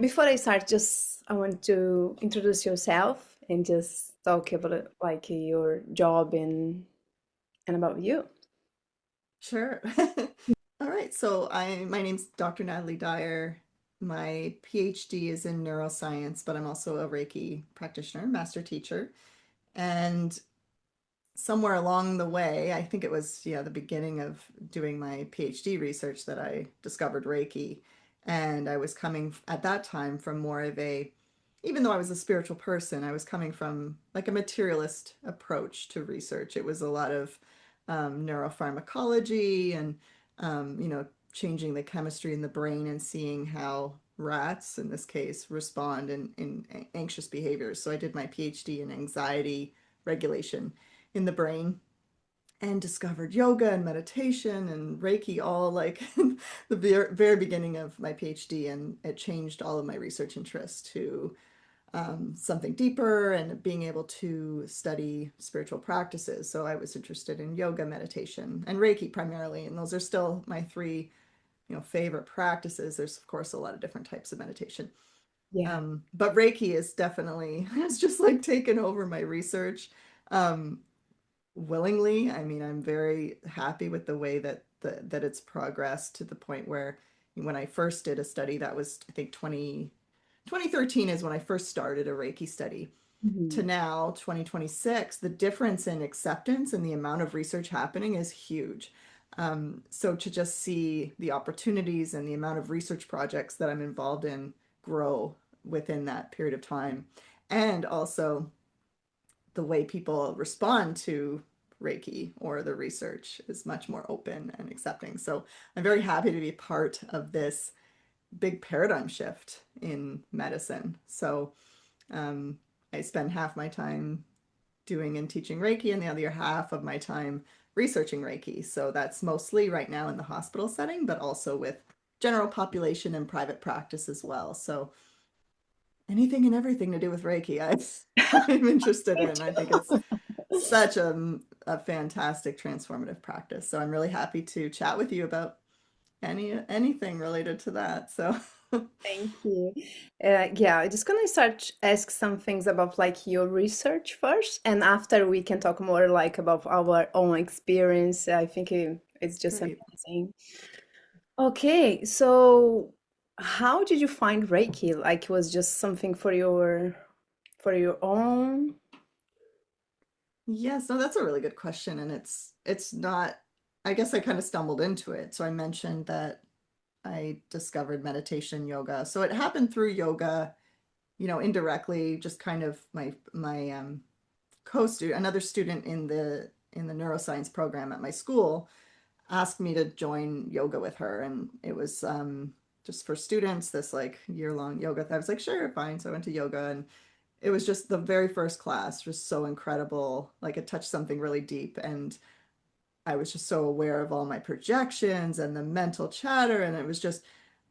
Before I start, just I want to introduce yourself and just talk about like your job and about you. Sure. All right. So my name's Dr. Natalie Dyer. My PhD is in neuroscience, but I'm also a Reiki practitioner, master teacher. And somewhere along the way, I think it was, yeah, the beginning of doing my PhD research that I discovered Reiki. And I was coming at that time from more of a, even though I was a spiritual person, I was coming from like a materialist approach to research. It was a lot of neuropharmacology and, changing the chemistry in the brain and seeing how rats, in this case, respond in anxious behaviors. So I did my PhD in anxiety regulation in the brain and discovered yoga and meditation and Reiki all like the very beginning of my PhD. And it changed all of my research interests to something deeper and being able to study spiritual practices. So I was interested in yoga, meditation, and Reiki primarily. And those are still my three, favorite practices. There's, of course, a lot of different types of meditation. Yeah. But Reiki is definitely, it's just like taken over my research. Um, Willingly. I mean, I'm very happy with the way that it's progressed to the point where when I first did a study, that was I think 2013 is when I first started a Reiki study, to Mhm. now 2026, the difference in acceptance and the amount of research happening is huge. So to just see the opportunities and the amount of research projects that I'm involved in grow within that period of time, and also the way people respond to Reiki or the research is much more open and accepting. So I'm very happy to be part of this big paradigm shift in medicine. So um, I spend half my time doing and teaching Reiki and the other half of my time researching Reiki. So that's mostly right now in the hospital setting, but also with general population and private practice as well. So anything and everything to do with Reiki, I'm interested Me in. I think it's too. such a fantastic transformative practice. So I'm really happy to chat with you about anything related to that. So Thank you. Yeah, I'm just gonna start ask some things about like your research first, and after we can talk more like about our own experience. I think it's just great. amazing. Okay, so how did you find Reiki? Like it was just something for your own? Yes, no, that's a really good question. And it's not, I guess I kind of stumbled into it. So I mentioned that I discovered meditation yoga. So it happened through yoga, indirectly, just kind of my co-student, another student in the neuroscience program at my school asked me to join yoga with her, and it was just for students, this like year-long yoga. I was like, sure, fine. So I went to yoga, and it was just the very first class, just so incredible. Like it touched something really deep, and I was just so aware of all my projections and the mental chatter, and it was just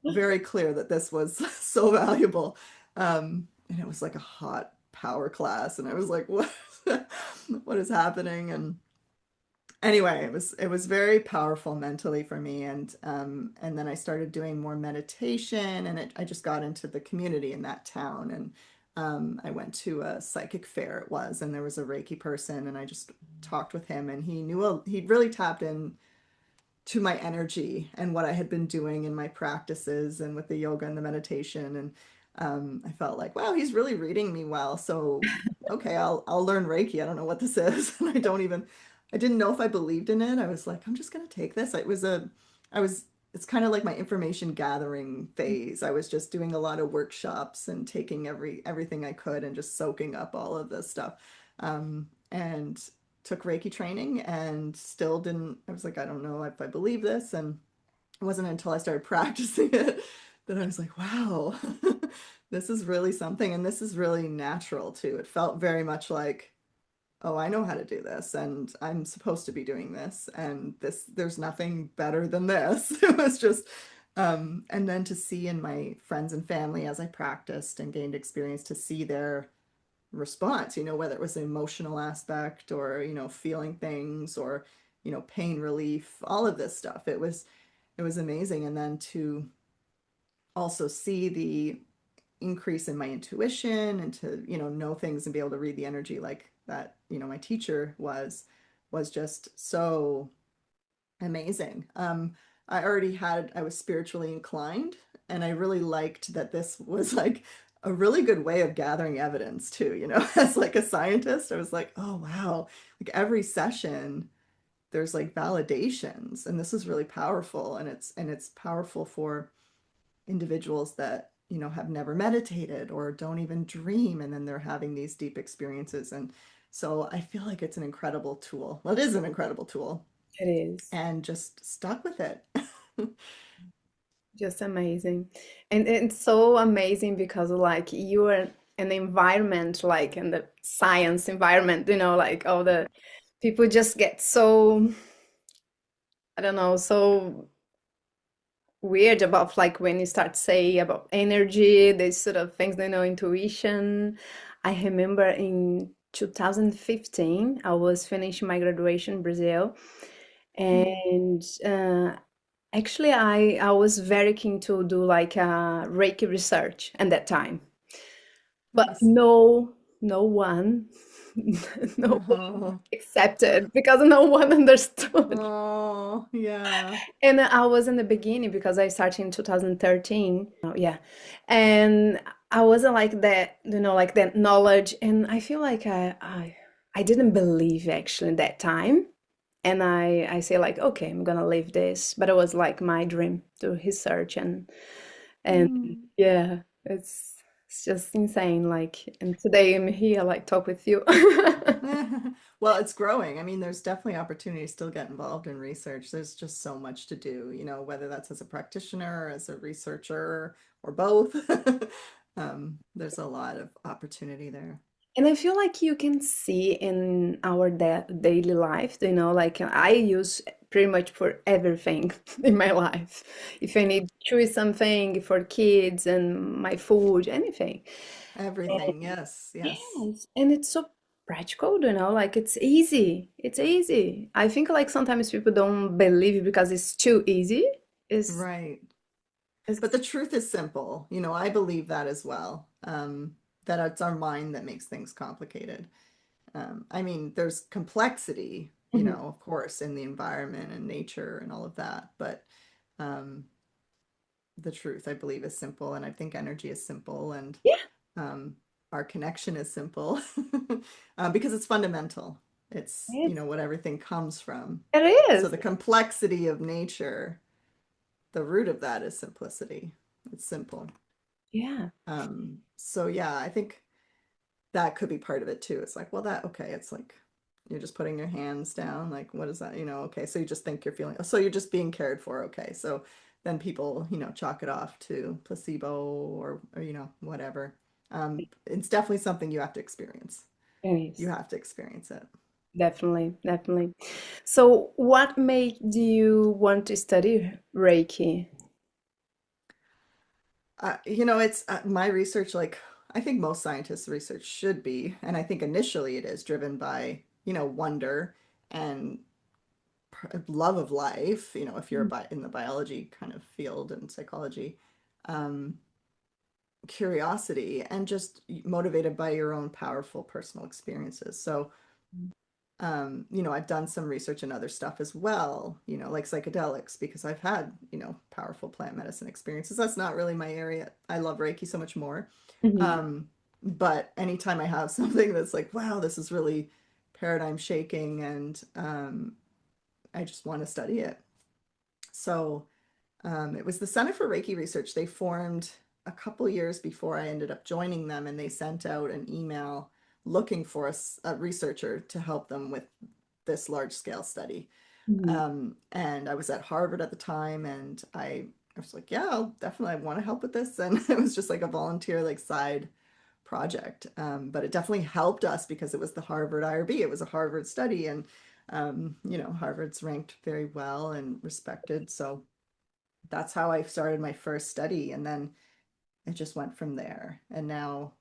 very clear that this was so valuable. And it was like a hot power class, and I was like, what, what is happening? And anyway, it was very powerful mentally for me, and then I started doing more meditation, and I just got into the community in that town, and I went to a psychic fair it was, and there was a Reiki person, and I just talked with him, and he'd really tapped in to my energy and what I had been doing in my practices and with the yoga and the meditation, and I felt like, wow, he's really reading me well. So okay, I'll learn Reiki. I don't know what this is, and I didn't know if I believed in it. I was like, I'm just gonna take this. I was. It's kind of like my information gathering phase. I was just doing a lot of workshops and taking everything I could and just soaking up all of this stuff. And took Reiki training and still didn't, I was like, I don't know if I believe this. And it wasn't until I started practicing it that I was like, wow, this is really something. And this is really natural too. It felt very much like, oh, I know how to do this and I'm supposed to be doing this. And there's nothing better than this. It was just, and then to see in my friends and family as I practiced and gained experience to see their response, whether it was the emotional aspect or, feeling things or, pain relief, all of this stuff. It was amazing. And then to also see the increase in my intuition and to, know things and be able to read the energy like that, my teacher was just so amazing. I was spiritually inclined, and I really liked that this was like a really good way of gathering evidence too, as like a scientist, I was like, oh wow, like every session there's like validations, and this is really powerful, and it's powerful for individuals that, have never meditated or don't even dream, and then they're having these deep experiences. And so I feel like it's an incredible tool. Well, it is an incredible tool, It is and just stuck with it. just amazing. And it's so amazing because like you are in an environment like in the science environment, like all the people just get so, I don't know, so weird about like when you start say about energy, these sort of things, intuition. I remember in 2015, I was finishing my graduation in Brazil, Mm, and actually I was very keen to do like a Reiki research at that time, but nice. no one, no one Oh, accepted because no one understood. oh, yeah. And I was in the beginning because I started in 2013. Oh, yeah. And I wasn't like that, like that knowledge. And I feel like I didn't believe actually that time. And I say like, okay, I'm gonna leave this. But it was like my dream to research and Mm. yeah, it's just insane. Like, and today I'm here like talk with you. Well, it's growing. I mean, there's definitely opportunities still get involved in research. There's just so much to do, whether that's as a practitioner or as a researcher or both. There's a lot of opportunity there. And I feel like you can see in our daily life, like I use pretty much for everything in my life. If I need to choose something for kids and my food, anything. Everything, yes, yes. Yes, and it's so practical, like it's easy. It's easy. I think like sometimes people don't believe it because it's too easy. It's, Right. But it's the truth is simple. I believe that as well. That it's our mind that makes things complicated. I mean, there's complexity, Mhm. of course, in the environment and nature and all of that. But um, the truth, I believe, is simple. And I think energy is simple. And Yeah, um, our connection is simple because it's fundamental. It's, it's, what everything comes from. it So is. the complexity of nature, the root of that is simplicity. It's simple. Yeah. So yeah, I think that could be part of it too. It's like, well, okay, it's like you're just putting your hands down. Like, what is that? Okay, so you just think you're feeling, so you're just being cared for. Okay, so then people, chalk it off to placebo or whatever. It's definitely something you have to experience. It You is. have to experience it. Definitely, definitely. So, what made you want to study Reiki? It's my research, like I think most scientists' research should be, and I think initially it is driven by, wonder and love of life, if you're Mhm. in the biology kind of field and psychology, um, curiosity, and just motivated by your own powerful personal experiences. So, I've done some research and other stuff as well, like psychedelics, because I've had, powerful plant medicine experiences. That's not really my area. I love Reiki so much more. Mhm. Um, but anytime I have something that's like, wow, this is really paradigm shaking, and I just want to study it. So it was the Center for Reiki Research. They formed a couple years before I ended up joining them, and they sent out an email looking for a researcher to help them with this large scale study. Mhm. And I was at Harvard at the time, and I was like, yeah, I'll definitely I want to help with this. And it was just like a volunteer, like side project. But it definitely helped us because it was the Harvard IRB. It was a Harvard study, and Harvard's ranked very well and respected. So that's how I started my first study, and then it just went from there. And now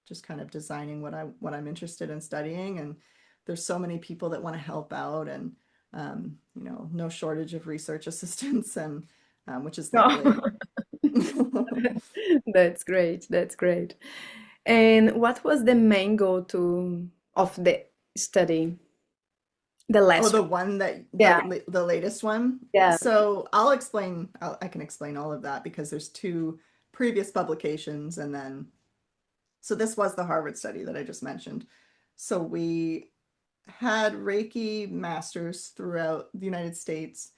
just kind of designing what I'm interested in studying, and there's so many people that want to help out, and no shortage of research assistants, and which is No. lovely. That's great. That's great. And what was the main goal of the study? The Oh, last the one. one that Yeah, the latest one. yeah. So I can explain all of that because there's two previous publications, and then so this was the Harvard study that I just mentioned. So we had Reiki masters throughout the United States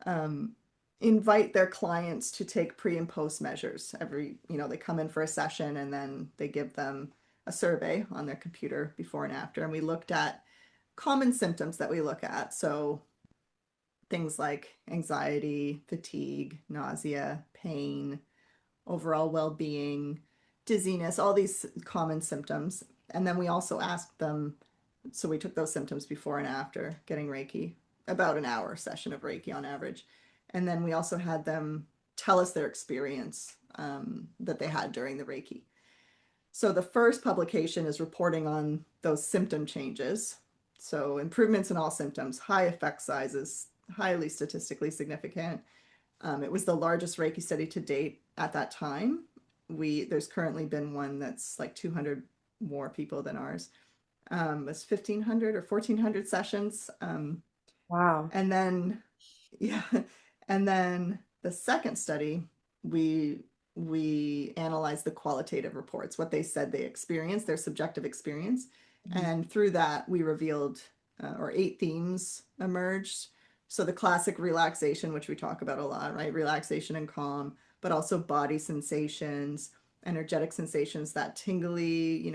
um, invite their clients to take pre and post measures. They come in for a session and then they give them a survey on their computer before and after. And we looked at common symptoms that we look at. So things like anxiety, fatigue, nausea, pain, overall well being, dizziness, all these common symptoms. And then we also asked them, so we took those symptoms before and after getting Reiki, about an hour session of Reiki on average. And then we also had them tell us their experience that they had during the Reiki. So the first publication is reporting on those symptom changes. So improvements in all symptoms, high effect sizes, highly statistically significant. It was the largest Reiki study to date at that time. There's currently been one that's like 200 more people than ours. It's 1,500 or 1,400 sessions. Wow. And then, yeah, and then the second study, we we analyzed the qualitative reports, what they said they experienced, their subjective experience, Mhm. and through that we revealed or 8 themes emerged. So the classic relaxation, which we talk about a lot, right? Relaxation and calm, but also body sensations, energetic sensations, that tingly,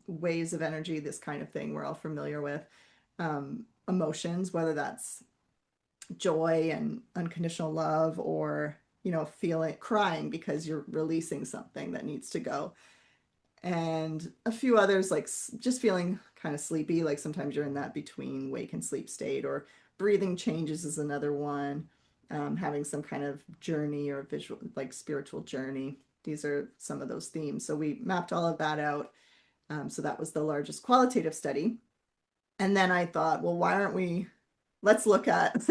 waves of energy, this kind of thing we're all familiar with. Emotions, whether that's joy and unconditional love, or feeling crying because you're releasing something that needs to go, and a few others like just feeling kind of sleepy, like sometimes you're in that between wake and sleep state, or breathing changes is another one. Having some kind of journey or visual, like spiritual journey. These are some of those themes, so we mapped all of that out. So that was the largest qualitative study. And then I thought, well, why aren't we, let's look at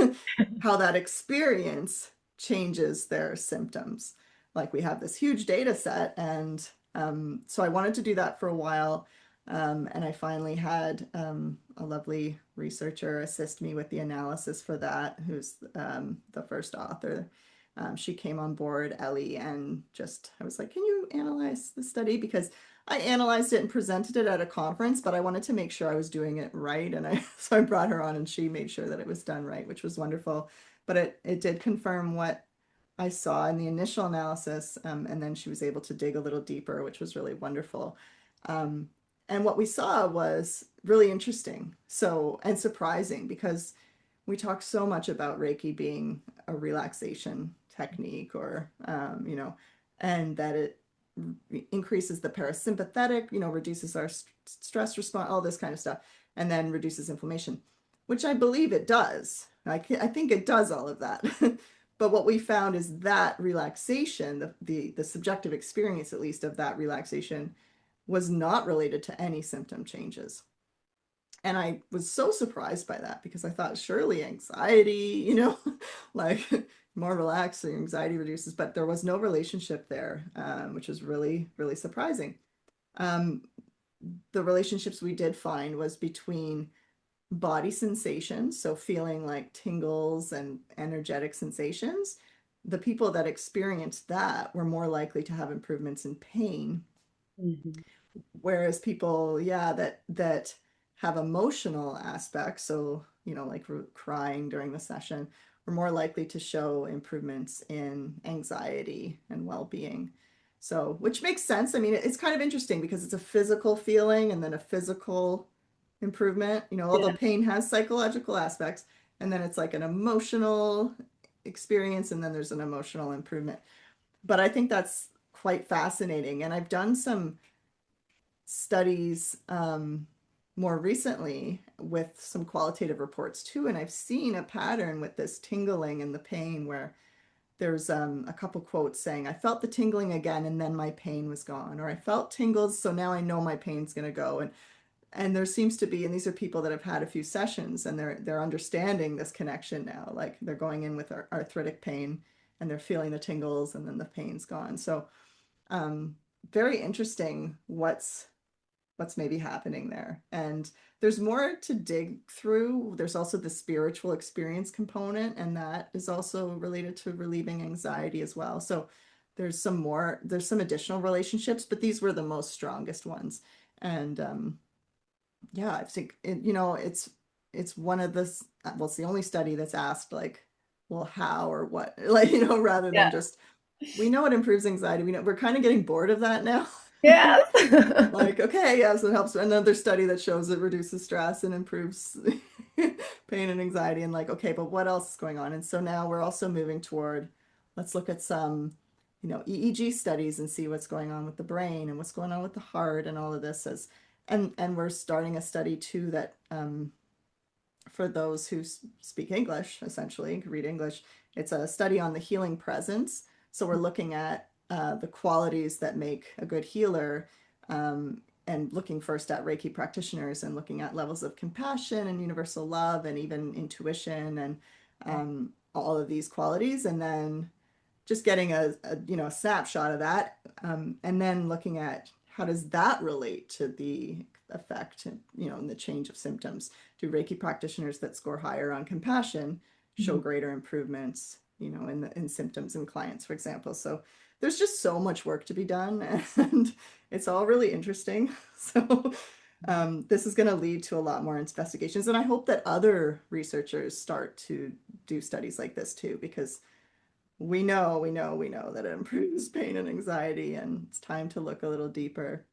how that experience changes their symptoms. Like we have this huge data set. And so I wanted to do that for a while. And I finally had a lovely researcher assist me with the analysis for that, who's the first author. She came on board, Ellie, and just I was like, can you analyze the study? Because I analyzed it and presented it at a conference, but I wanted to make sure I was doing it right. And so I brought her on and she made sure that it was done right, which was wonderful. But it did confirm what I saw in the initial analysis. And then she was able to dig a little deeper, which was really wonderful. Um, and what we saw was really interesting. So, and surprising, because we talk so much about Reiki being a relaxation technique, or, and that it increases the parasympathetic, reduces our stress response, all this kind of stuff, and then reduces inflammation, which I believe it does. I think it does all of that. But what we found is that relaxation, the subjective experience, at least, of that relaxation was not related to any symptom changes. And I was so surprised by that, because I thought surely anxiety, like more relaxed, the anxiety reduces, but there was no relationship there, which was really, really surprising. Um, the relationships we did find was between body sensations, so feeling like tingles and energetic sensations. The people that experienced that were more likely to have improvements in pain. Mhm. Whereas people, yeah, that have emotional aspects, so like crying during the session, are more likely to show improvements in anxiety and well-being. So, which makes sense. I mean, it's kind of interesting because it's a physical feeling and then a physical improvement, although Yeah. pain has psychological aspects, and then it's like an emotional experience, and then there's an emotional improvement. But I think that's quite fascinating. And I've done some studies more recently with some qualitative reports too, and I've seen a pattern with this tingling and the pain, where there's a couple quotes saying, I felt the tingling again and then my pain was gone, or I felt tingles so now I know my pain's going to go. And there seems to be, and these are people that have had a few sessions, and they're understanding this connection now, like they're going in with arthritic pain, and they're feeling the tingles and then the pain's gone. So um, very interesting what's maybe happening there. And there's more to dig through. There's also the spiritual experience component, and that is also related to relieving anxiety as well. So there's some additional relationships, but these were the most strongest ones. And yeah, I think it's one of the well, it's the only study that's asked like, well, how or what, like, rather than Yeah. just we know it improves anxiety. We're kind of getting bored of that now. Yes. Like, okay, yes, it helps. Another study that shows it reduces stress and improves pain and anxiety, and like, okay, but what else is going on? And so now we're also moving toward, let's look at some, EEG studies and see what's going on with the brain and what's going on with the heart and all of this as, and we're starting a study too that for those who speak English, essentially, read English, it's a study on the healing presence. So we're looking at the qualities that make a good healer, and looking first at Reiki practitioners and looking at levels of compassion and universal love and even intuition and all of these qualities. And then just getting a snapshot of that, and then looking at how does that relate to the effect, and the change of symptoms. Do Reiki practitioners that score higher on compassion show greater improvements, in symptoms in clients, for example? So there's just so much work to be done, and it's all really interesting. So this is going to lead to a lot more investigations, and I hope that other researchers start to do studies like this too, because we know that it improves pain and anxiety, and it's time to look a little deeper.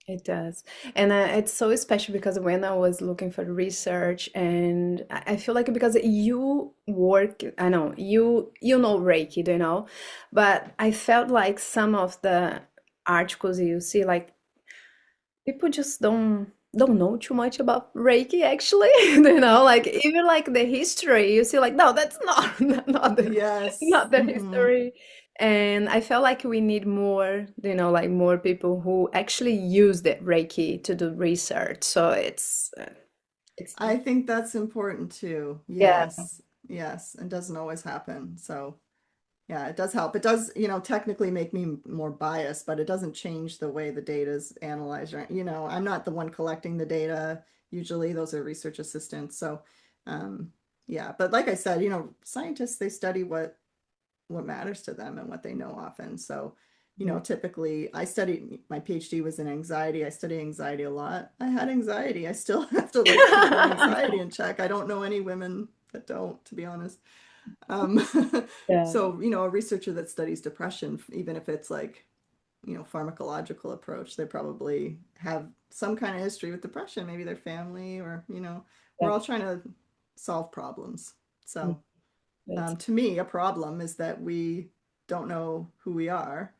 It does. And it's so special because when I was looking for research, and I feel like because you work, I know you know Reiki, do you know? But I felt like some of the articles you see, like people just don't know too much about Reiki actually. You know, like even like the history, you see like, no, that's not not the Yes. not the history. And I felt like we need more, like more people who actually use the Reiki to do research. So it's I think that's important too. yeah, Yes. Yes. And doesn't always happen. So yeah, it does help. It does, technically make me more biased, but it doesn't change the way the data is analyzed. Right? I'm not the one collecting the data. Usually those are research assistants. So um yeah, but like I said, scientists, they study what matters to them and what they know often. So, typically I studied, my PhD was in anxiety. I study anxiety a lot. I had anxiety. I still have to like keep my anxiety in check. I don't know any women that don't, to be honest. Um, yeah, so, a researcher that studies depression, even if it's like, pharmacological approach, they probably have some kind of history with depression, maybe their family or, we're all that's trying to solve problems. So, that's to me, a problem is that we don't know who we are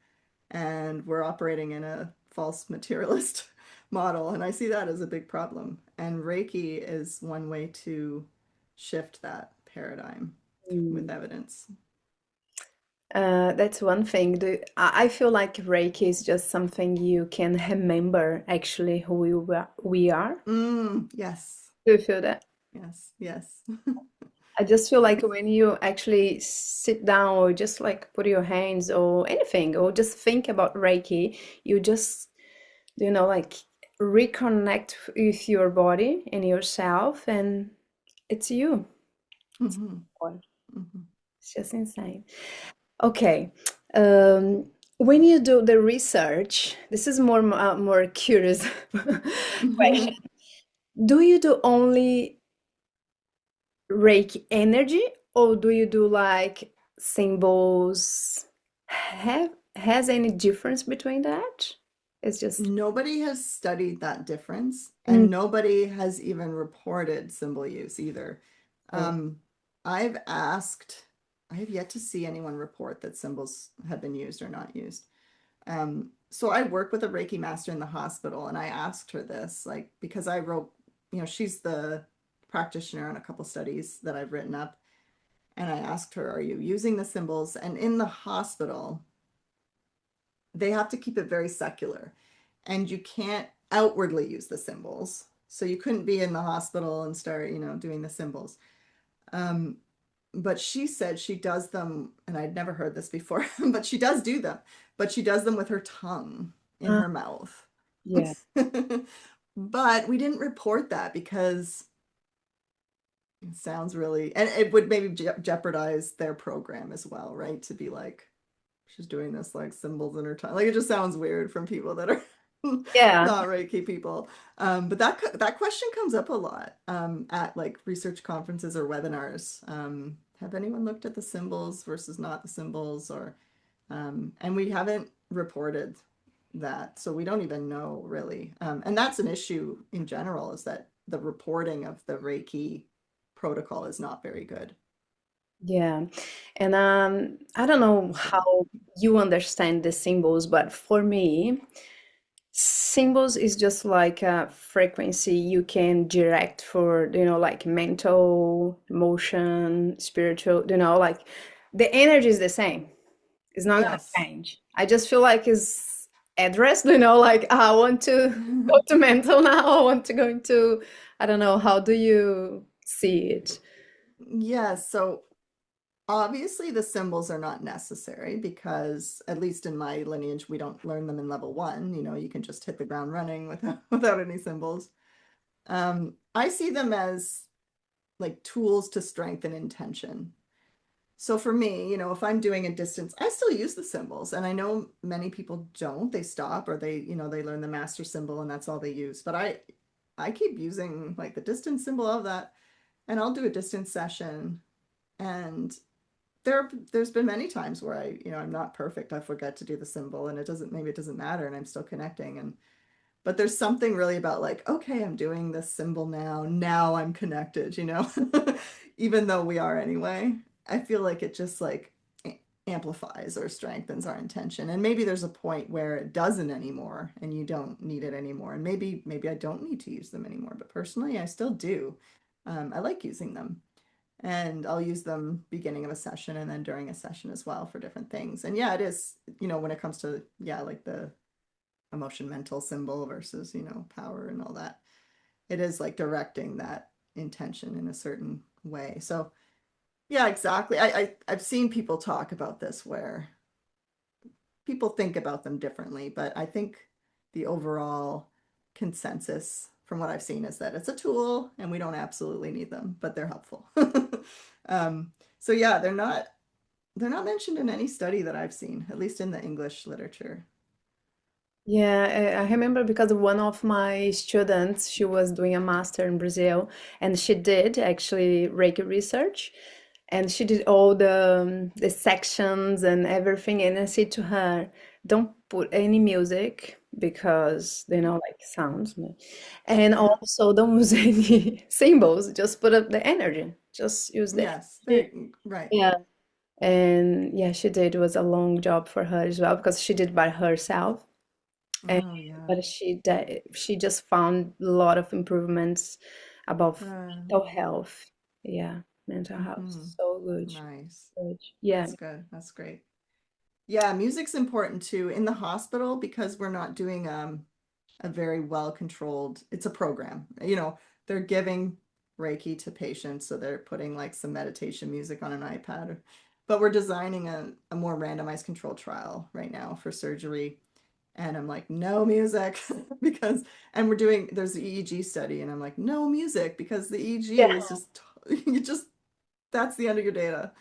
and we're operating in a false materialist model. And I see that as a big problem. And Reiki is one way to shift that paradigm with mm. evidence. That's one thing. I feel like Reiki is just something you can remember actually who we are. Yes, Do you feel that? yes, yes, I just feel like yes. when you actually sit down or just like put your hands or anything or just think about Reiki, you just, like reconnect with your body and yourself, and it's you. Hmm. Or Hmm. it's just insane. Okay. Um, when you do the research, this is more curious question. Do you do only Reiki energy, or do you do like symbols? Has any difference between that? It's just Nobody has studied that difference, mm, and nobody has even reported symbol use either. oh, Um, I've asked, I have yet to see anyone report that symbols have been used or not used. So I work with a Reiki master in the hospital, and I asked her this, like, because I wrote, she's the practitioner on a couple studies that I've written up. And I asked her, are you using the symbols? And in the hospital, they have to keep it very secular, and you can't outwardly use the symbols. So you couldn't be in the hospital and start, doing the symbols. Um, but she said she does them, and I'd never heard this before, but she does do them, but she does them with her tongue in Ah, her mouth. yeah. But we didn't report that because it sounds really, and it would maybe jeopardize their program as well, right? To be like, she's doing this like symbols in her tongue. Like it just sounds weird from people that are Yeah. not Reiki people. But that question comes up a lot at like research conferences or webinars. Have anyone looked at the symbols versus not the symbols, or and we haven't reported that, so we don't even know really. And that's an issue in general, is that the reporting of the Reiki protocol is not very good. Yeah. And I don't know So how you understand the symbols, but for me, symbols is just like a frequency you can direct for, like mental, emotion, spiritual, like the energy is the same. It's not gonna yes. change. I just feel like it's addressed, like I want to go to mental now, I want to go into, I don't know, how do you see it? Yes, so obviously, the symbols are not necessary because, at least in my lineage, we don't learn them in level one. You know, you can just hit the ground running without without any symbols. I see them as like tools to strengthen intention. So for me, you know, if I'm doing a distance, I still use the symbols, and I know many people don't. They stop, or they, you know, they learn the master symbol and that's all they use. But I keep using like the distance symbol of that, and I'll do a distance session, and there's been many times where I, you know, I'm not perfect. I forget to do the symbol, and maybe it doesn't matter, and I'm still connecting. And but there's something really about like, okay, I'm doing this symbol now. Now I'm connected, you know, even though we are anyway. I feel like it just like amplifies or strengthens our intention. And maybe there's a point where it doesn't anymore and you don't need it anymore. And maybe I don't need to use them anymore. But personally, I still do. I like using them. And I'll use them beginning of a session and then during a session as well for different things. And yeah, it is, you know, when it comes to, yeah, like the emotion mental symbol versus, you know, power and all that, it is like directing that intention in a certain way. So yeah, exactly. I've seen people talk about this where people think about them differently, but I think the overall consensus from what I've seen is that it's a tool and we don't absolutely need them, but they're helpful. um, so yeah, they're not mentioned in any study that I've seen, at least in the English literature. Yeah, I remember because one of my students, she was doing a master in Brazil, and she did actually Reiki research, and she did all the sections and everything. And I said to her, "Don't put any music because they know like sounds, né? And Yeah. also don't use any symbols. Just put up the energy. Just use the Yes. energy." There. Right. Yeah. And yeah, she did. It was a long job for her as well because she did by herself. And, Oh yeah. but she just found a lot of improvements about Uh, mental health. Yeah, mental health. hmm. So good. Nice. Good. Yeah. That's good. That's great. Yeah, music's important too in the hospital because we're not doing a very well controlled, it's a program. You know, they're giving Reiki to patients, so they're putting like some meditation music on an iPad. But we're designing a more randomized control trial right now for surgery. And I'm like, no music because, and there's the EEG study, and I'm like, no music because the EEG Yeah. is just, you just, that's the end of your data.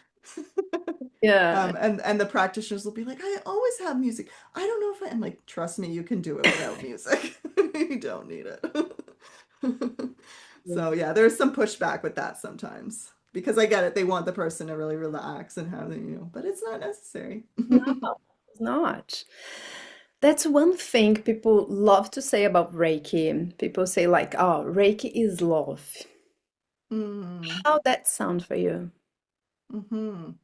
Yeah. And the practitioners will be like, I always have music. I don't know if I'm like, trust me, you can do it without music. You don't need it. So Yeah. yeah, there's some pushback with that sometimes because I get it. They want the person to really relax and have the, you know, but it's not necessary. No, it's not. That's one thing people love to say about Reiki. People say like, "Oh, Reiki is love." Mm, How that sound for you? hmm.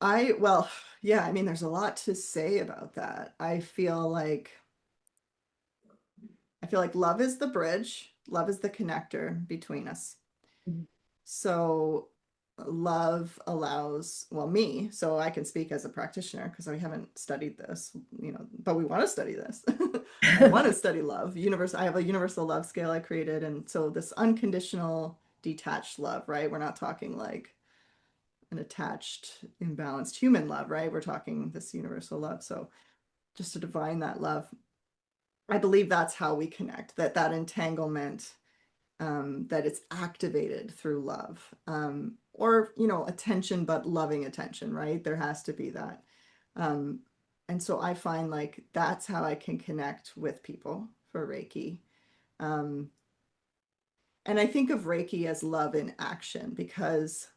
Well, yeah, I mean, there's a lot to say about that. I feel like love is the bridge, love is the connector between us. So love allows, well, me, so I can speak as a practitioner because we haven't studied this, you know, but we want to study this. I want to study love. I have a universal love scale I created. And so this unconditional detached love, right? We're not talking like an attached, imbalanced human love, right? We're talking this universal love. So just to divine that love, I believe that's how we connect, that entanglement, that it's activated through love, or, attention, but loving attention, right? There has to be that. Um, and so I find like that's how I can connect with people for Reiki. Um, and I think of Reiki as love in action because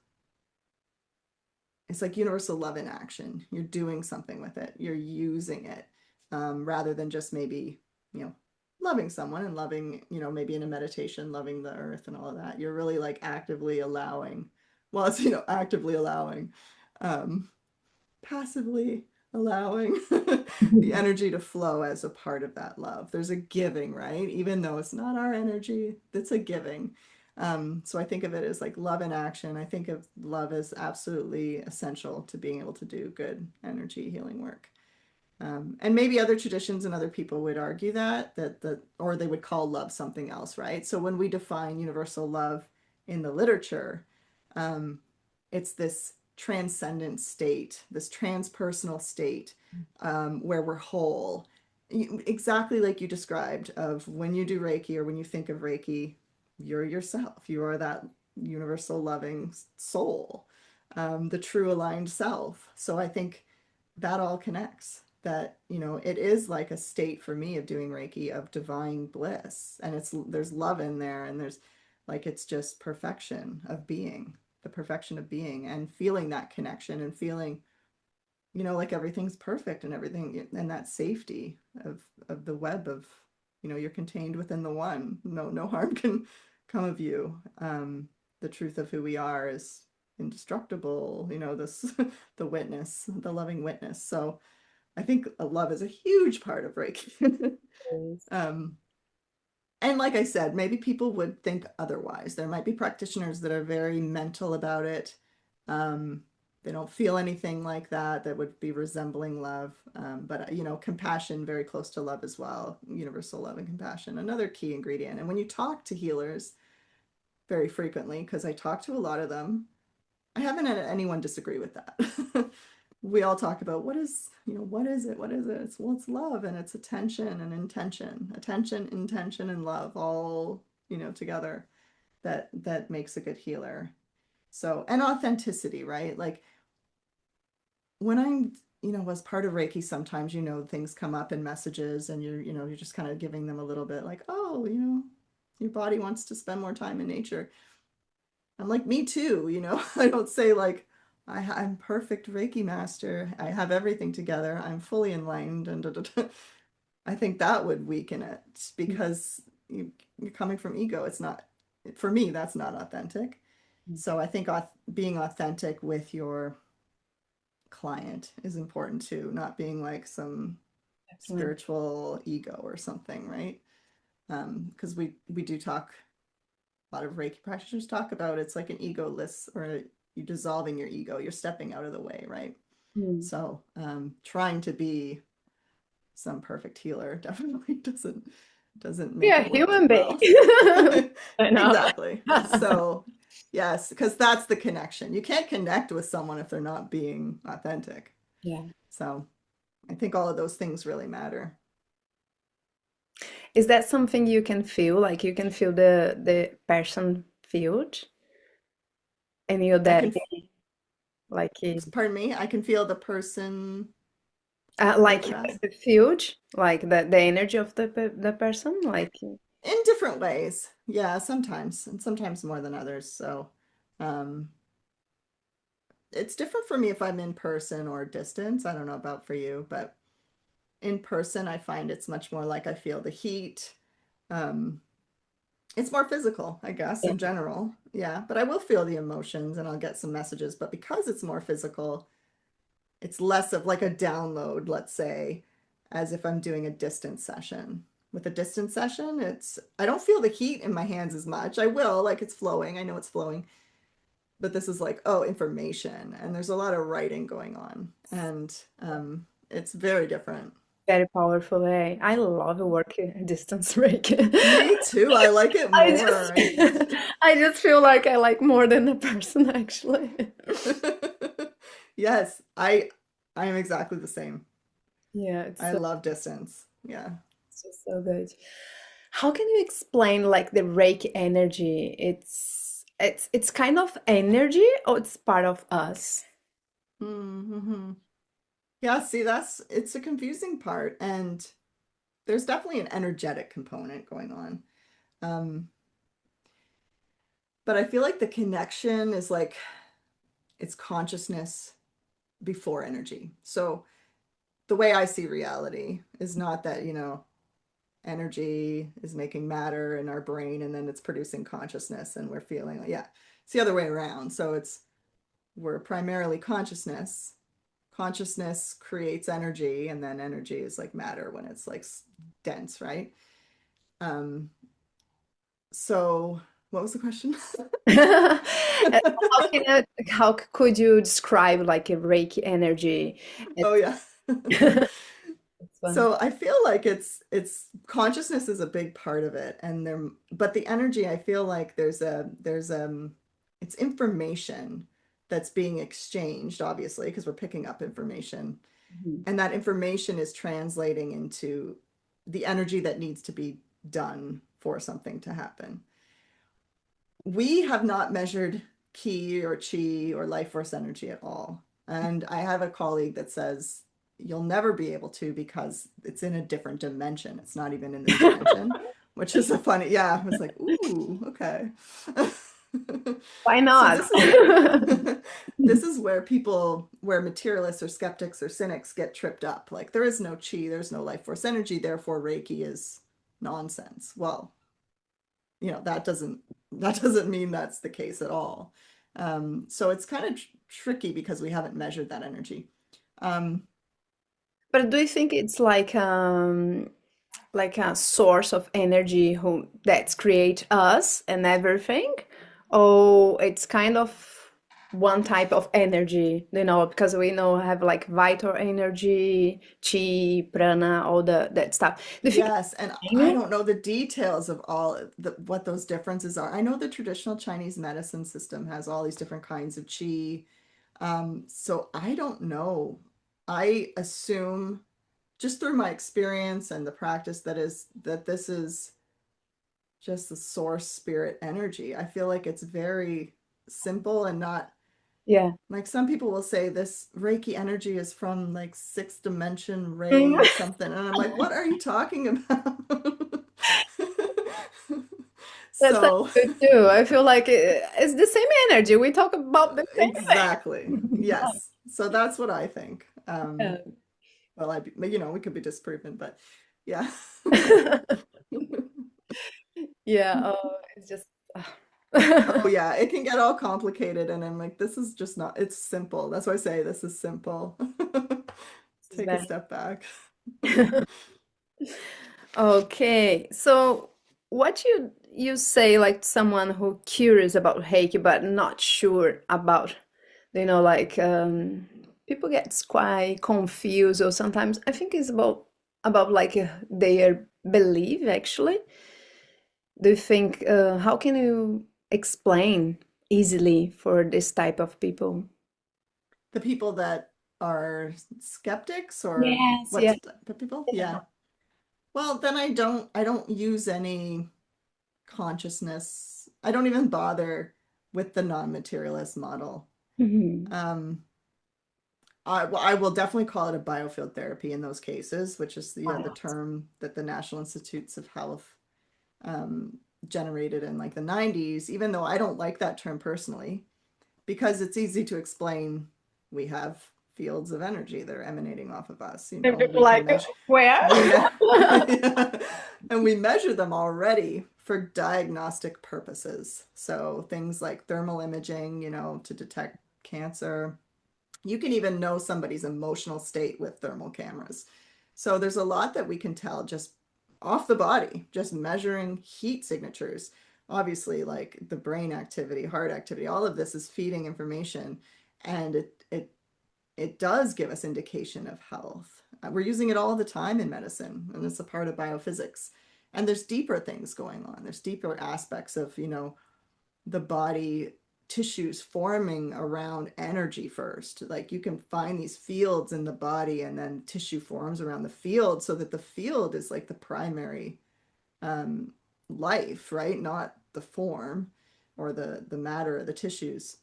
it's like universal love in action. You're doing something with it, you're using it, rather than just maybe, you know, loving someone and loving, maybe in a meditation, loving the earth and all of that. You're really like actively allowing, well, it's, actively allowing, um, passively allowing the energy to flow as a part of that love. There's a giving, right? Even though it's not our energy, it's a giving. So I think of it as like love in action. I think of love as absolutely essential to being able to do good energy healing work. And maybe other traditions and other people would argue or they would call love something else, right? So when we define universal love in the literature, um, it's this transcendent state, this transpersonal state, where we're whole. Exactly like you described, of when you do Reiki or when you think of Reiki, you're yourself. You are that universal loving soul, the true aligned self. So I think that all connects. That, it is like a state for me of doing Reiki of divine bliss. And there's love in there, and there's like, it's just perfection of being, the perfection of being, and feeling that connection and feeling, like everything's perfect and everything, and that safety of the web of, you're contained within the one. No harm can come of you. The truth of who we are is indestructible, this the witness, the loving witness. So I think love is a huge part of Reiki. Yes. um, and like I said, maybe people would think otherwise. There might be practitioners that are very mental about it. Um, they don't feel anything like that would be resembling love. But, compassion, very close to love as well. Universal love and compassion, another key ingredient. And when you talk to healers very frequently, because I talk to a lot of them, I haven't had anyone disagree with that. We all talk about what is, what is it? What is it? It's love, and it's attention and intention, intention, and love all, together, that makes a good healer. So, and authenticity, right? Like when I'm, was part of Reiki, sometimes, things come up in messages, and you're just kind of giving them a little bit like, oh, your body wants to spend more time in nature. I'm like, me too, I don't say like, I'm perfect Reiki master. I have everything together. I'm fully enlightened. And da, da, da. I think that would weaken it because you're coming from ego. It's not, for me, that's not authentic. So I think being authentic with your client is important too, not being like some Definitely. spiritual ego or something, right? Because we do talk, a lot of Reiki practitioners talk about it's like an egoless, or you dissolving your ego, you're stepping out of the way, right? Mm. So trying to be some perfect healer definitely doesn't Be make a it work too human being. well. I know. Exactly. So yes, because that's the connection. You can't connect with someone if they're not being authentic. Yeah. So I think all of those things really matter. Is that something you can feel? Like you can feel the person field and you I that can, like pardon me, I can feel the person. What did like you ask? the field, like the energy of the person, like In different ways. Yeah, sometimes, and sometimes more than others. So um, it's different for me if I'm in person or distance. I don't know about for you, but in person, I find it's much more like I feel the heat. Um, it's more physical, I guess, yeah. in general. Yeah, but I will feel the emotions and I'll get some messages. But because it's more physical, it's less of like a download, let's say, as if I'm doing a distance session. With a distance session, I don't feel the heat in my hands as much. I will, like it's flowing. I know it's flowing. But this is like, oh, information. And there's a lot of writing going on. And it's very different. Very powerful way. I love work distance Reiki. Me too. I like it I more. just I just feel like I like more than the person actually. Yes, I am exactly the same. Yeah, I love distance. Yeah. it's just so good. How can you explain like the Reiki energy? It's kind of energy or it's part of us? Hmm. Yeah, see, that's it's a confusing part, and there's definitely an energetic component going on. Um, but I feel like the connection is like it's consciousness before energy. So the way I see reality is not that, energy is making matter in our brain and then it's producing consciousness and we're feeling like, yeah, it's the other way around. So we're primarily consciousness. Consciousness creates energy, and then energy is like matter when it's like dense, right? Um, so what was the question? How could you describe like a Reiki energy? Oh It's yeah. it's fun. So I feel like it's consciousness is a big part of it, and there, but the energy, I feel like there's it's information that's being exchanged, obviously, because we're picking up information, Mhm. and that information is translating into the energy that needs to be done for something to happen. We have not measured ki or chi or life force energy at all. And I have a colleague that says you'll never be able to because it's in a different dimension. It's not even in this dimension, which is a funny, yeah, I was like, ooh, okay. Why So not? this is this is where people, where materialists or skeptics or cynics get tripped up. Like there is no chi, there's no life force energy, therefore Reiki is nonsense. Well, that doesn't mean that's the case at all. So it's kind of tricky because we haven't measured that energy. Um, But do you think it's like a source of energy who that's create us and everything? Or it's kind of one type of energy, because we know have like vital energy, chi, prana, all that stuff. Do you think yes, and I it's don't know the details of all what those differences are. I know the traditional Chinese medicine system has all these different kinds of qi. So I don't know. I assume just through my experience and the practice that this is just the source spirit energy. I feel like it's very simple and not yeah. like some people will say this Reiki energy is from like sixth dimension Mm. ray something. And I'm like, what are you talking about? That sounds So good too. I feel like it's the same energy. We talk about the exactly. same thing. Yes. So that's what I think. Yeah. Well, we could be disproven, but yeah. Yeah, it's just Oh yeah, it can get all complicated and I'm like, this is just not, it's simple. That's why I say this is simple. it's Take a very step back. okay. So what you say like someone who curious about Reiki but not sure about, like people get quite confused or sometimes I think it's about like their belief actually. Do you think how can you explain easily for this type of people? The people that are skeptics or Yes, what yeah. type of people? Yeah. Well, then I don't use any consciousness. I don't even bother with the non-materialist model. Mhm. Um, I will definitely call it a biofield therapy in those cases, which is the Wow. term that the National Institutes of Health um, generated in like the 90s, even though I don't like that term personally, because it's easy to explain. We have fields of energy that are emanating off of us. And people We can like, measure, where? we me and we measure them already for diagnostic purposes. So things like thermal imaging, to detect cancer. You can even know somebody's emotional state with thermal cameras. So there's a lot that we can tell just off the body, just measuring heat signatures. Obviously, like the brain activity, heart activity, all of this is feeding information, and it does give us indication of health. We're using it all the time in medicine, and it's a part of biophysics. And there's deeper things going on. There's deeper aspects of, the body tissues forming around energy first. Like you can find these fields in the body, and then tissue forms around the field, so that the field is like the primary um, life, right? Not the form or the matter of the tissues.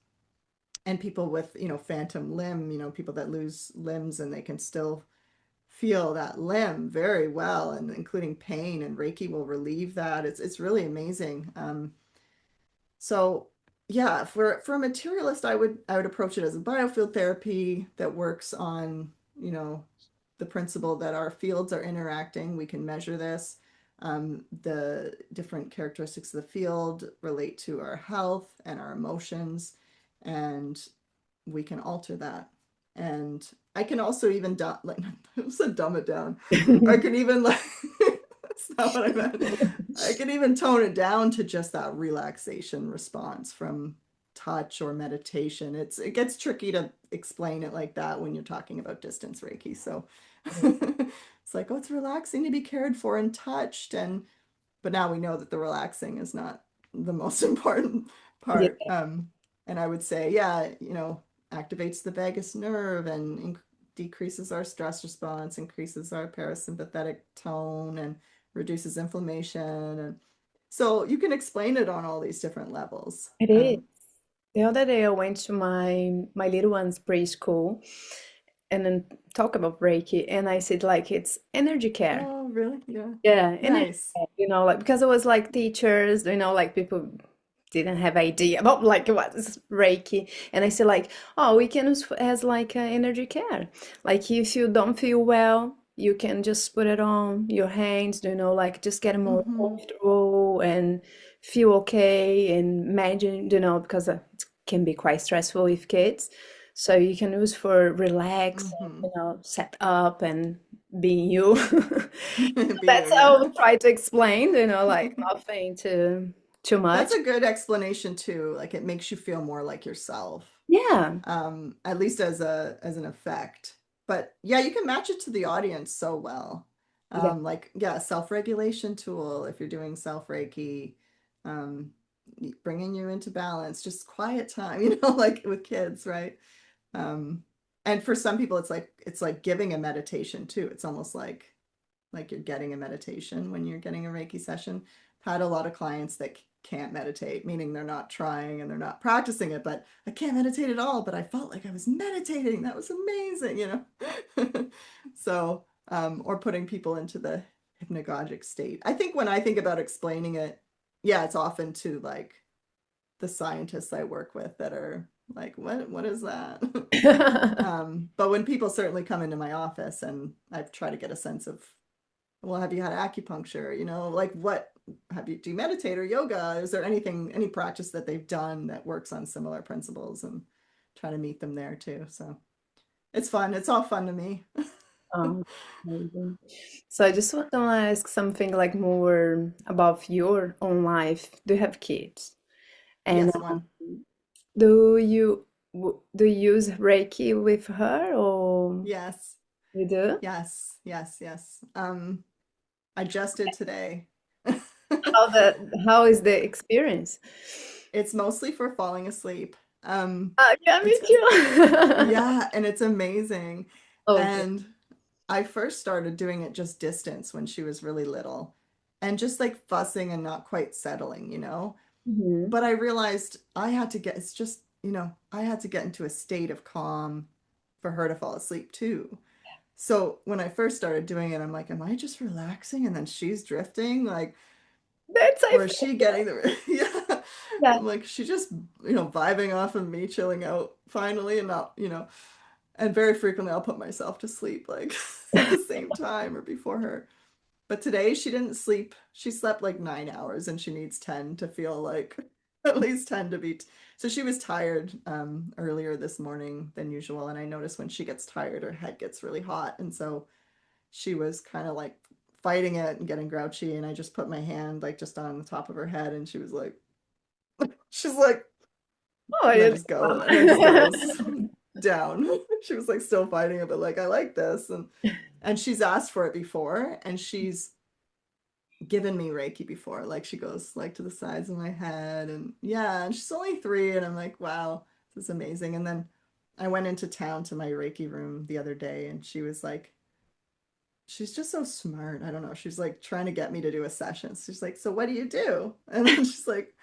And people with, phantom limb, people that lose limbs and they can still feel that limb very well, and including pain, and Reiki will relieve that. It's really amazing. So yeah, for a materialist, I would approach it as a biofield therapy that works on, the principle that our fields are interacting. We can measure this. The different characteristics of the field relate to our health and our emotions, and we can alter that. And I can also even like I said dumb it down. I can even like that's not what I meant. I can even tone it down to just that relaxation response from touch or meditation. It gets tricky to explain it like that when you're talking about distance Reiki. So it's like, oh, it's relaxing to be cared for and touched. But now we know that the relaxing is not the most important Yeah, part. And I would say, yeah, activates the vagus nerve and decreases our stress response, increases our parasympathetic tone, and reduces inflammation. And so you can explain it on all these different levels. it is. The other day I went to my little one's preschool and then talk about Reiki, and I said like it's energy care. Oh, really? Yeah. Yeah, energy Nice. care, like because it was like teachers, like people didn't have idea about like what is Reiki, and I said like, oh, we can use as like energy care. Like if you don't feel well, you can just put it on your hands, like just get more Mm-hmm. comfortable and feel okay and imagine, because it can be quite stressful with kids. So you can use for relax, Mm-hmm. set up and being you. Being you, That's yeah. how I try to explain, like nothing too That's much. a good explanation too. Like it makes you feel more like yourself. Yeah. At least as an effect. But yeah, you can match it to the audience so well. Yeah. Like yeah, self-regulation tool if you're doing self-Reiki, um, bringing you into balance, just quiet time, like with kids, right? Um, and for some people, it's like giving a meditation too. It's almost like you're getting a meditation when you're getting a Reiki session. I've had a lot of clients that can't meditate, meaning they're not trying and they're not practicing it, but I can't meditate at all, but I felt like I was meditating. That was amazing. So, or putting people into the hypnagogic state. I think when I think about explaining it, yeah, it's often to like the scientists I work with that are like, what is that? But when people certainly come into my office and I try to get a sense of, well, have you had acupuncture? Like what do you meditate or yoga? Is there any practice that they've done that works on similar principles, and try to meet them there too. So it's fun. It's all fun to me. Um, amazing. So I just want to ask something like more about your own life. Do you have kids? And Yes, one. do you use Reiki with her or Yes, you do? yes, yes, yes. I just did today. How is the experience? It's mostly for falling asleep. Yeah, me It's too. Yeah, and it's amazing. Okay. And I first started doing it just distance when she was really little, and just like fussing and not quite settling. Mhm. But I realized I had to get into a state of calm for her to fall asleep too. So when I first started doing it, I'm like, am I just relaxing and then she's drifting? Like, That's I or is feel she getting the, yeah. that. I'm like, she just, vibing off of me, chilling out finally, and not. And very frequently I'll put myself to sleep like at the same time or before her. But today she didn't sleep. She slept like 9 hours, and she needs 10 to feel like at least 10 to be. So she was tired earlier this morning than usual. And I noticed when she gets tired, her head gets really hot. And so she was kind of like fighting it and getting grouchy. And I just put my hand like just on the top of her head, and she was like, she's like, Oh, and then yeah. just goes. And then just goes. down. She was like still fighting it, but like I like this, and she's asked for it before, and she's given me Reiki before. Like she goes like to the sides of my head, and yeah, and she's only 3, and I'm like, wow, this is amazing. And then I went into town to my Reiki room the other day, and she was like, she's just so smart. I don't know. She's like trying to get me to do a session. She's like, so what do you do? And then she's like,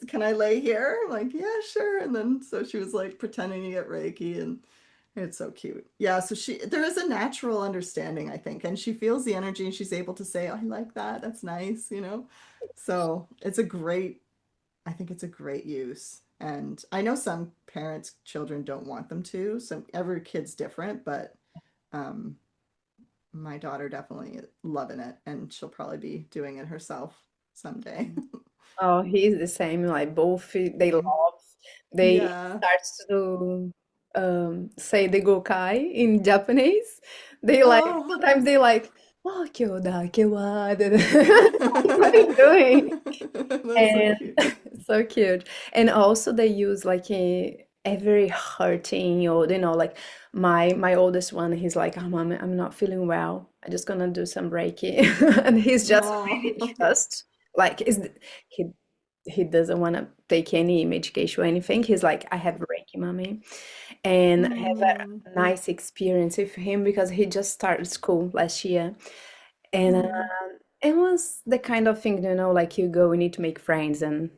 can I lay here? I'm like, yeah, sure. And then so she was like pretending to get Reiki, and it's so cute. Yeah, so there is a natural understanding, I think, and she feels the energy and she's able to say, oh, I like that. That's nice, you know? So I think it's a great use. And I know some parents, children don't want them to. So every kid's different, but um, my daughter definitely loving it, and she'll probably be doing it herself someday. Oh, he's the same. Like both, they love. They Yeah. start to say the gokai in Japanese. They like Oh. sometimes they like, oh, kyoda, kewa. What are you doing? That's so And cute. so cute. And also they use like a very hurting or like my oldest one, he's like, oh mom, I'm not feeling well. I'm just gonna do some Reiki. And he's just really Oh. just like he he doesn't want to take any medication or anything. He's like, I have Reiki, mommy. And I have Mm, a nice experience with him because he just started school last year. And mm, it was the kind of thing, like you go, we need to make friends, and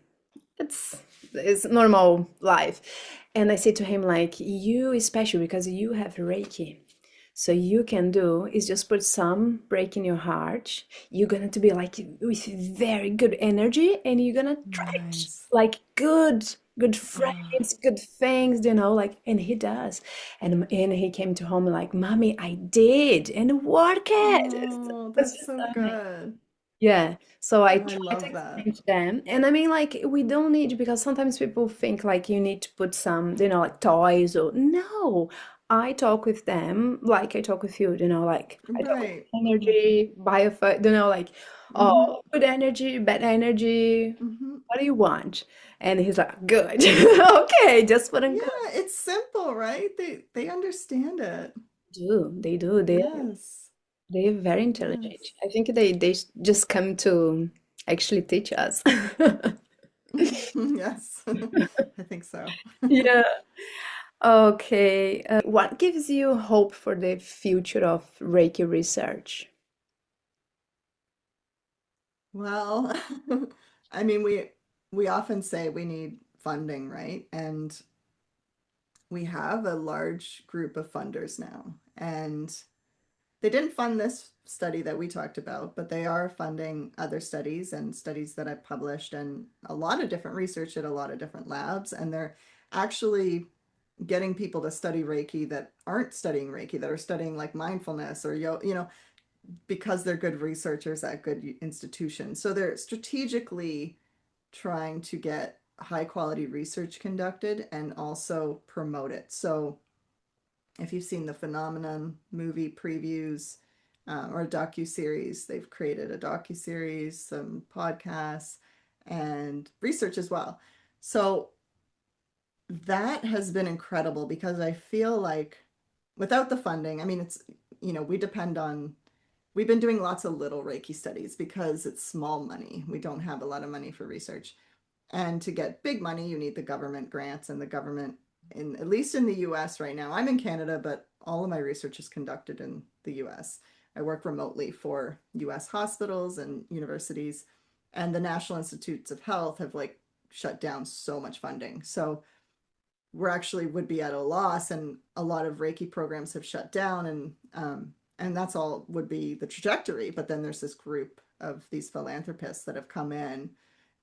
it's it's normal life. And I say to him, like, you is special because you have Reiki. So you can do is just put some break in your heart. You're gonna to be like with very good energy, and you're gonna attract nice. like good Oh, friends, good things, like, and he does. And he came to home like, Mommy, I did, and it worked. oh, It's that's just so good. yeah, so I I try to love that. explain to them, and I mean, like, we don't need because sometimes people think like you need to put some, like toys or no. I talk with them like I talk with you, like I talk with Right. energy, biofire, like, Mm-hmm. oh, good energy, bad energy. Mm-hmm. What do you want? And he's like, good, okay, just put on good. Yeah, it's simple, right? They understand it. They do, Yes. they're very intelligent. Yes. I think they just come to actually teach us. Yes. I think so. Yeah. Okay. What gives you hope for the future of Reiki research? Well, I mean, we often say we need funding, right? And we have a large group of funders now. And they didn't fund this study that we talked about, but they are funding other studies and studies that I've published and a lot of different research at a lot of different labs. And they're actually getting people to study Reiki that aren't studying Reiki, that are studying like mindfulness or because they're good researchers at good institutions. So they're strategically trying to get high quality research conducted and also promote it. So if you've seen the Phenomenon movie previews or a docu-series, they've created a docu-series, some podcasts, and research as well. So that has been incredible because I feel like without the funding, I mean, we depend on, we've been doing lots of little Reiki studies because it's small money. We don't have a lot of money for research. And to get big money, you need the government grants, and the government, at least in the US right now, I'm in Canada, but all of my research is conducted in the US. I work remotely for US hospitals and universities, and the National Institutes of Health have like shut down so much funding. So we're actually would be at a loss, and a lot of Reiki programs have shut down, and that's all would be the trajectory. But then there's this group of these philanthropists that have come in,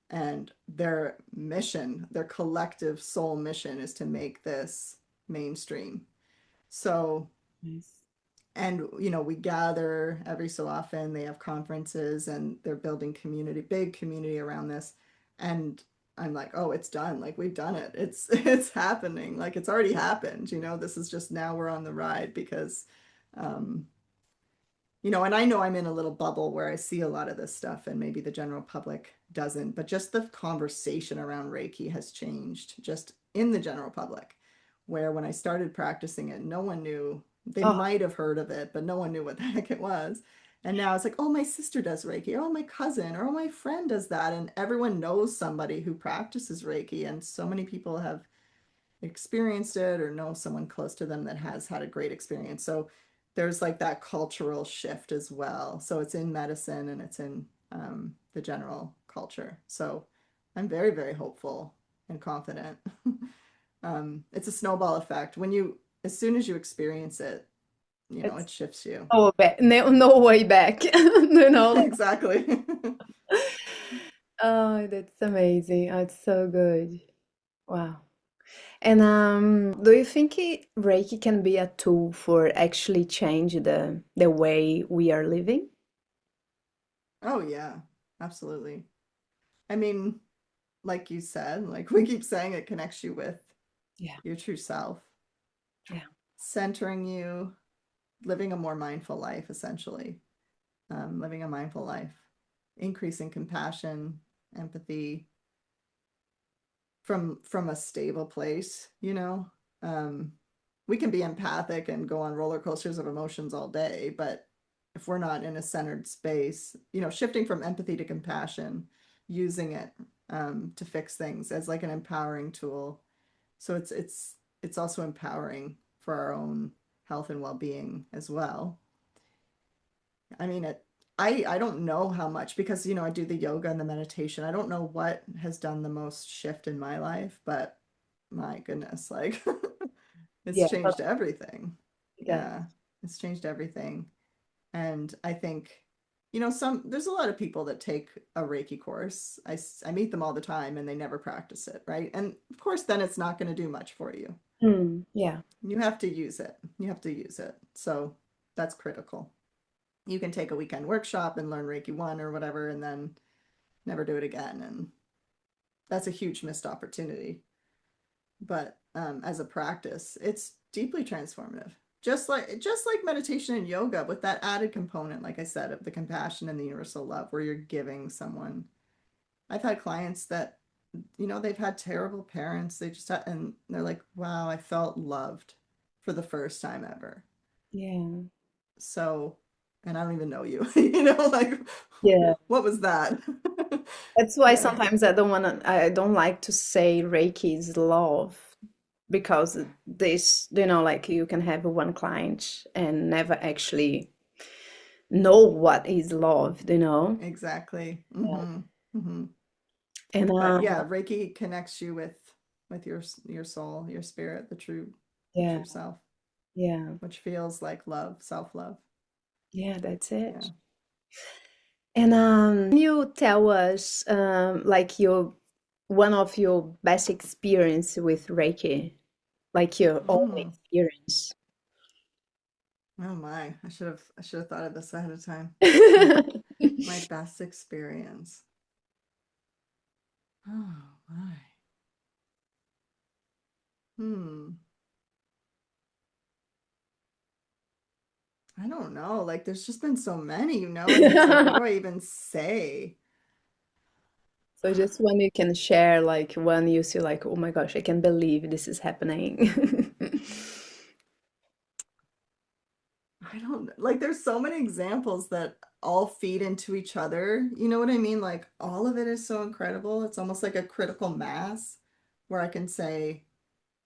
and their mission, their collective soul mission, is to make this mainstream. So, Nice. and we gather every so often. They have conferences, and they're building community, big community around this. And I'm like, oh, it's done. Like we've done it. It's happening. Like it's already happened. This is just now we're on the ride because um, and I know I'm in a little bubble where I see a lot of this stuff and maybe the general public doesn't, but just the conversation around Reiki has changed just in the general public, where when I started practicing it, no one knew. They Oh, might have heard of it, but no one knew what the heck it was. And now it's like, oh, my sister does Reiki, or oh, my cousin, or oh, my friend does that. And everyone knows somebody who practices Reiki. And so many people have experienced it or know someone close to them that has had a great experience. So there's like that cultural shift as well. So it's in medicine and it's in the general culture. So I'm very, very hopeful and confident. It's a snowball effect. As soon as you experience it, it's it shifts you. no back, no, no way back. You know. Exactly. Oh, that's amazing. Oh, it's so good. Wow. And do you think Reiki can be a tool for actually change the way we are living? Oh, yeah, absolutely. I mean, like you said, like we keep saying, it connects you with Yeah. your true self, Yeah. centering you, living a more mindful life, essentially, living a mindful life, increasing compassion, empathy from a stable place. Um, we can be empathic and go on roller coasters of emotions all day, but if we're not in a centered space, shifting from empathy to compassion, using it to fix things as like an empowering tool. So it's also empowering for our own health and well-being as well. I mean, I don't know how much because I do the yoga and the meditation. I don't know what has done the most shift in my life, but my goodness, like it's Yeah, changed everything. totally does. Yeah, it's changed everything. And I think, there's a lot of people that take a Reiki course. I meet them all the time and they never practice it, right? And of course, then it's not going to do much for you. Yeah. You have to use it. You have to use it. So that's critical. You can take a weekend workshop and learn Reiki 1 or whatever, and then never do it again. And that's a huge missed opportunity. But as a practice, it's deeply transformative. Just like meditation and yoga, with that added component, like I said, of the compassion and the universal love, where you're giving someone. I've had clients that, they've had terrible parents. And they're like, wow, I felt loved for the first time ever. Yeah. So, and I don't even know you, like, Yeah. what was that? That's why Yeah, sometimes I don't like to say Reiki is love because this, like you can have one client and never actually know what is love. exactly. Yeah. Hmm. And But yeah, Reiki connects you with your soul, your spirit, the yeah, true self, yeah, which feels like love, self-love. yeah, that's Yeah. it. And can you tell us like your one of your best experience with Reiki, like your own Mm. experience? Oh my, I should have thought of this ahead of time. My best experience. Oh my. Hmm. I don't know. Like there's just been so many, and it's like, what do I even say? So just when you can share like when you see like, oh my gosh, I can't believe this is happening. I don't like there's so many examples that all feed into each other. You know what I mean? Like all of it is so incredible. It's almost like a critical mass where I can say,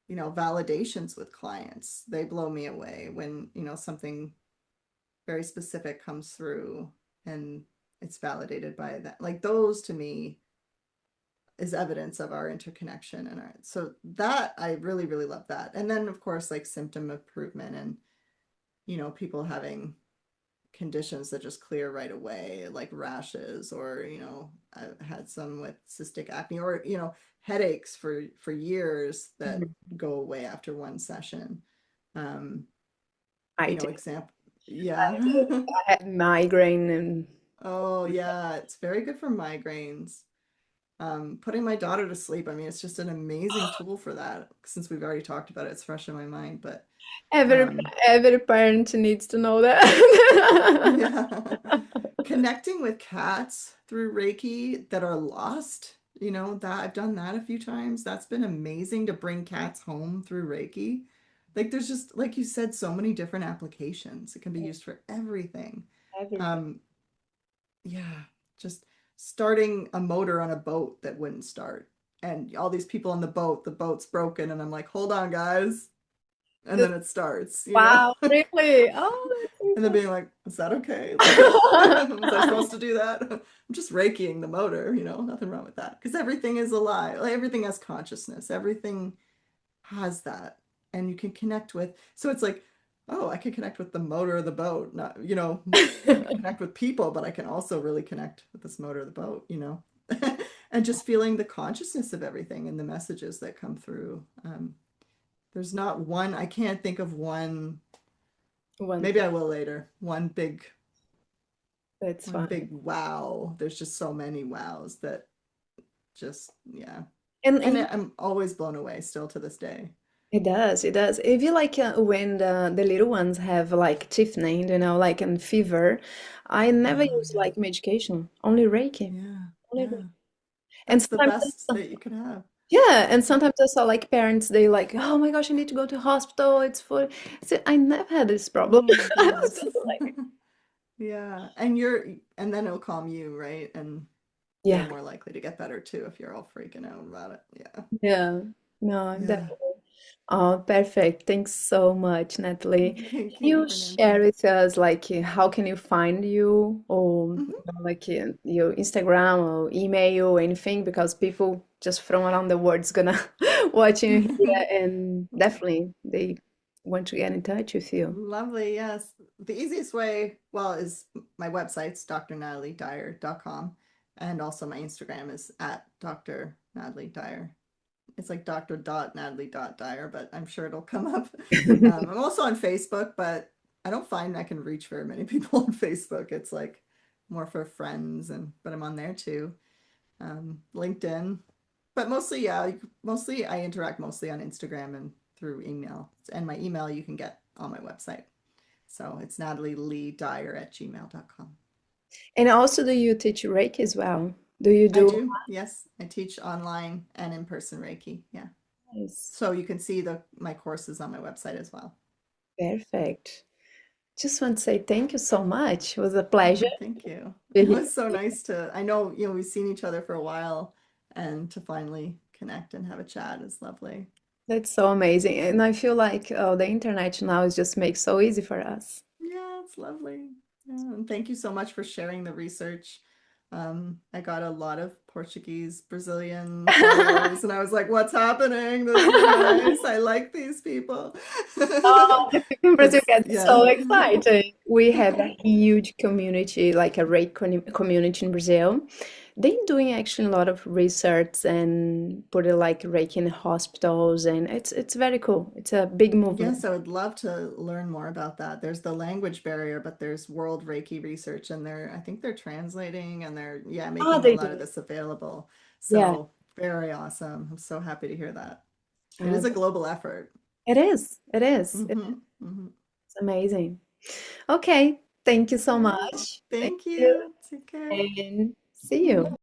validations with clients. They blow me away when, something very specific comes through and it's validated by that. Like those to me is evidence of our interconnection and so that I really, really love that. And then of course like symptom improvement and, people having conditions that just clear right away, like rashes, or I've had some with cystic acne, or headaches for years that Mhm. go away after one session. Um, I do. example, I do. yeah. I had migraine and Oh yeah, it's very good for migraines. Putting my daughter to sleep, I mean, it's just an amazing tool for that. Since we've already talked about it, it's fresh in my mind. But every um, every parent needs to know that. yeah. Connecting with cats through Reiki that are lost You know, that I've done that a few times. That's been amazing to bring cats home through Reiki. Like there's just, like you said, so many different applications. It can be used for everything. Everything. Um, yeah, just starting a motor on a boat that wouldn't start. And all these people on the boat's broken, and I'm like, hold on, guys. And Just then it starts, you know? wow, really? Oh, And then being like, is that okay? Like, that's was I supposed to do that? I'm just Reikiing the motor, you know, nothing wrong with that. Because everything is alive. Like, everything has consciousness. Everything has that. And you can connect with, so it's like, oh, I can connect with the motor of the boat. Not, you know, I can insane. connect with people, but I can also really connect with this motor of the boat, you know? And just feeling the consciousness of everything and the messages that come through. There's not one, I can't think of one. One Maybe thing. I will later. That's One fine. big wow. There's just so many wows that just, yeah. And And I'm always blown away still to this day. it does, it does. If you like when the little ones have like teething, like and fever, I never Oh, use yeah. like medication, only Reiki. Yeah. Only Reiki. Yeah. And That's the sometimes, best that you could have. yeah, and sometimes I saw like parents, they like, oh my gosh, I need to go to hospital. It's for, so I never had this problem. Oh my I was goodness. just like, Yeah. And then it'll calm you, right? And you're yeah, more likely to get better too if you're all freaking out about it. Yeah. yeah, no, Yeah. definitely. Oh, perfect. Thanks so much, Natalie. Thank Can you, you Fernanda. share with us like how can you find you or Mhm. like your Instagram or email or anything because people just from around the world is gonna watch you here and definitely they want to get in touch with you. Lovely, yes. The easiest way, well, is my website's drnataliedyer.com. And also my Instagram is at Dr. Natalie Dyer. It's like Dr.Natalie.Dyer, but I'm sure it'll come up. I'm also on Facebook, but I don't find I can reach very many people on Facebook. It's like more for friends, and but I'm on there too. LinkedIn, but mostly, yeah, mostly I interact mostly on Instagram and through email. And my email you can get on my website. So it's natalieleedyer@gmail.com. And also do you teach Reiki as well? Do you I do? do, yes. I teach online and in-person Reiki. Yeah. Nice. So you can see the my courses on my website as well. Perfect. Just want to say thank you so much. It was a pleasure Oh, thank you. to be It here. was so nice to, I know, you know, we've seen each other for a while, and to finally connect and have a chat is lovely. That's so amazing. And I feel like the internet now is just makes so easy for us. Yeah, it's lovely. Yeah, and thank you so much for sharing the research. I got a lot of Portuguese, Brazilian followers, and I was like, what's happening? This is nice. I like these people. Oh, the people in Brazil It's, get yeah. so excited. We have a huge community, like a Reiki community in Brazil. They're doing actually a lot of research and put it like Reiki in hospitals, and it's very cool. It's a big movement. Yes, I would love to learn more about that. There's the language barrier, but there's World Reiki Research, and I think they're translating and they're, yeah, Oh, making a they lot of do. this available. Yeah. So very awesome. I'm so happy to hear that. It Oh, is a global effort. it is. It is. Hmm. Hmm. It's amazing. Okay. Thank you so All right. much. Thank Thank you, you. Take care. and see you.